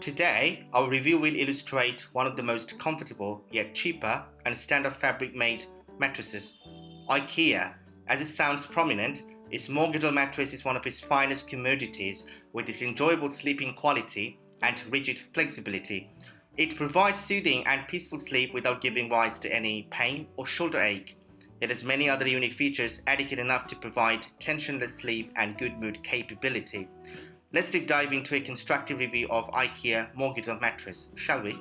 Today, our review will illustrate one of the most comfortable yet cheaper and standard fabric made mattresses. IKEA. As it sounds prominent, its Morgdel mattress is one of its finest commodities with its enjoyable sleeping quality and rigid flexibility. It provides soothing and peaceful sleep without giving rise to any pain or shoulder ache. It has many other unique features adequate enough to provide tensionless sleep and good mood capability. Let's deep dive into a constructive review of IKEA Morgdel mattress, shall we?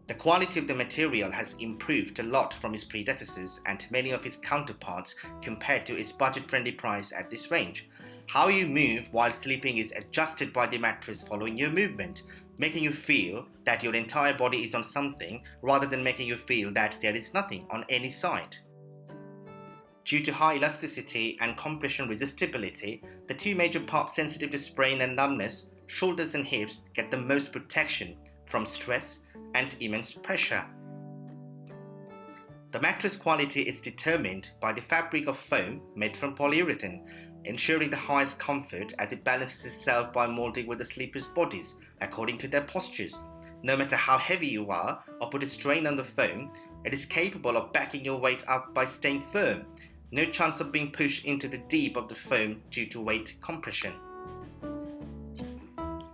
The quality of the material has improved a lot from its predecessors and many of its counterparts compared to its budget-friendly price at this range. How you move while sleeping is adjusted by the mattress following your movement, making you feel that your entire body is on something rather than making you feel that there is nothing on any side. Due to high elasticity and compression resistibility, the two major parts sensitive to sprain and numbness, shoulders and hips, get the most protection from stress and immense pressure. The mattress quality is determined by the fabric of foam made from polyurethane, ensuring the highest comfort as it balances itself by molding with the sleepers' bodies according to their postures. No matter how heavy you are or put a strain on the foam, it is capable of backing your weight up by staying firm. No chance of being pushed into the deep of the foam due to weight compression.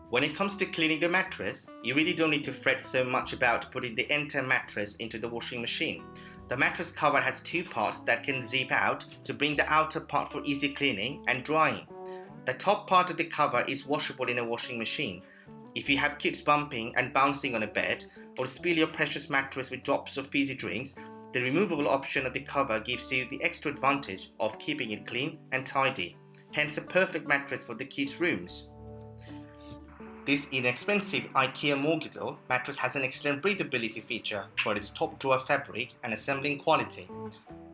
When it comes to cleaning the mattress, you really don't need to fret so much about putting the entire mattress into the washing machine. The mattress cover has two parts that can zip out to bring the outer part for easy cleaning and drying. The top part of the cover is washable in a washing machine. If you have kids bumping and bouncing on a bed, or spill your precious mattress with drops of fizzy drinks, the removable option of the cover gives you the extra advantage of keeping it clean and tidy, hence a perfect mattress for the kids' rooms. This inexpensive IKEA Morgdel mattress has an excellent breathability feature for its top drawer fabric and assembling quality.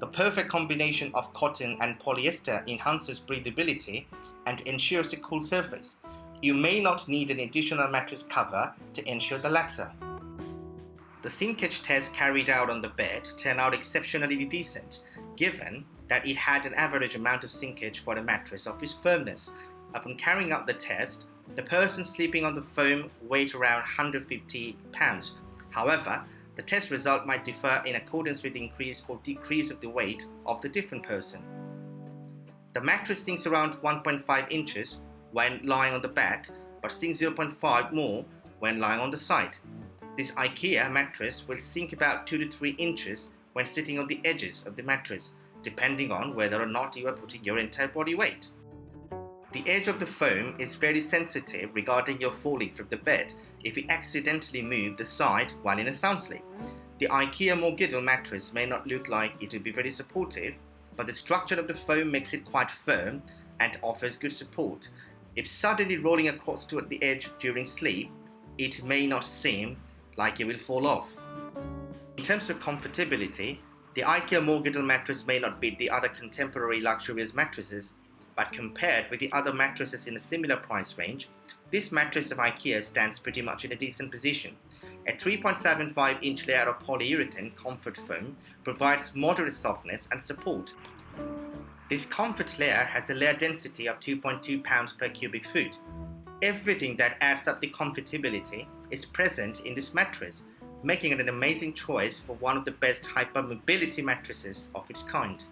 The perfect combination of cotton and polyester enhances breathability and ensures a cool surface. You may not need an additional mattress cover to ensure the latter. The sinkage test carried out on the bed turned out exceptionally decent, given that it had an average amount of sinkage for a mattress of its firmness. Upon carrying out the test, the person sleeping on the foam weighed around 150 pounds. However, the test result might differ in accordance with the increase or decrease of the weight of the different person. The mattress sinks around 1.5 inches when lying on the back, but sinks 0.5 more when lying on the side. This IKEA mattress will sink about 2 to 3 inches when sitting on the edges of the mattress, depending on whether or not you are putting your entire body weight. The edge of the foam is very sensitive regarding your falling from the bed if you accidentally move the side while in a sound sleep. The IKEA Morgdel mattress may not look like it will be very supportive, but the structure of the foam makes it quite firm and offers good support. If suddenly rolling across toward the edge during sleep, it may not seem like it will fall off. In terms of comfortability, the IKEA Morgdel mattress may not beat the other contemporary luxurious mattresses, but compared with the other mattresses in a similar price range, this mattress of IKEA stands pretty much in a decent position. A 3.75-inch layer of polyurethane comfort foam provides moderate softness and support. This comfort layer has a layer density of 2.2 pounds per cubic foot. Everything that adds up the comfortability is present in this mattress, making it an amazing choice for one of the best hypermobility mattresses of its kind.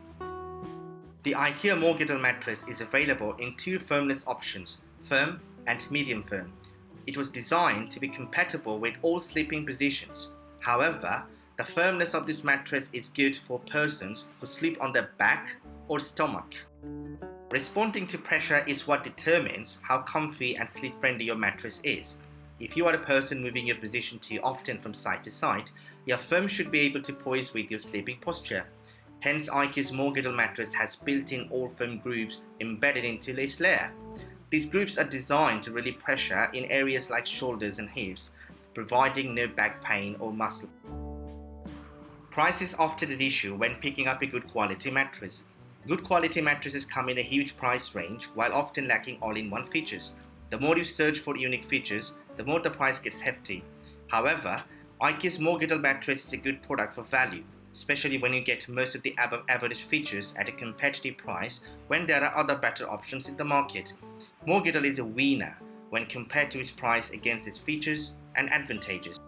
The IKEA Morgdel mattress is available in two firmness options, firm and medium firm. It was designed to be compatible with all sleeping positions. However, the firmness of this mattress is good for persons who sleep on their back or stomach. Responding to pressure is what determines how comfy and sleep-friendly your mattress is. If you are a person moving your position too often from side to side, your firm should be able to poise with your sleeping posture. Hence, IKEA's Morgdel mattress has built-in all-foam grooves embedded into its layer. These grooves are designed to relieve pressure in areas like shoulders and hips, providing no back pain or muscle. Price is often an issue when picking up a good quality mattress. Good quality mattresses come in a huge price range while often lacking all-in-one features. The more you search for unique features, the more the price gets hefty. However, IKEA's Morgdel mattress is a good product for value, especially when you get most of the above average features at a competitive price when there are other better options in the market. Morgdel is a winner when compared to its price against its features and advantages.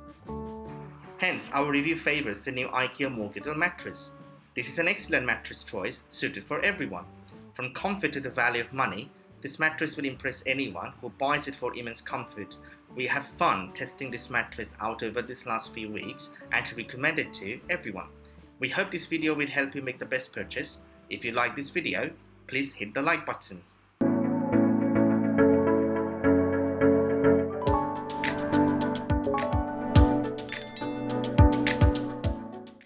Hence, our review favors the new IKEA Morgdel mattress. This is an excellent mattress choice suited for everyone. From comfort to the value of money, this mattress will impress anyone who buys it for immense comfort. We have fun testing this mattress out over these last few weeks and to recommend it to everyone. We hope this video will help you make the best purchase. If you like this video, please hit the like button.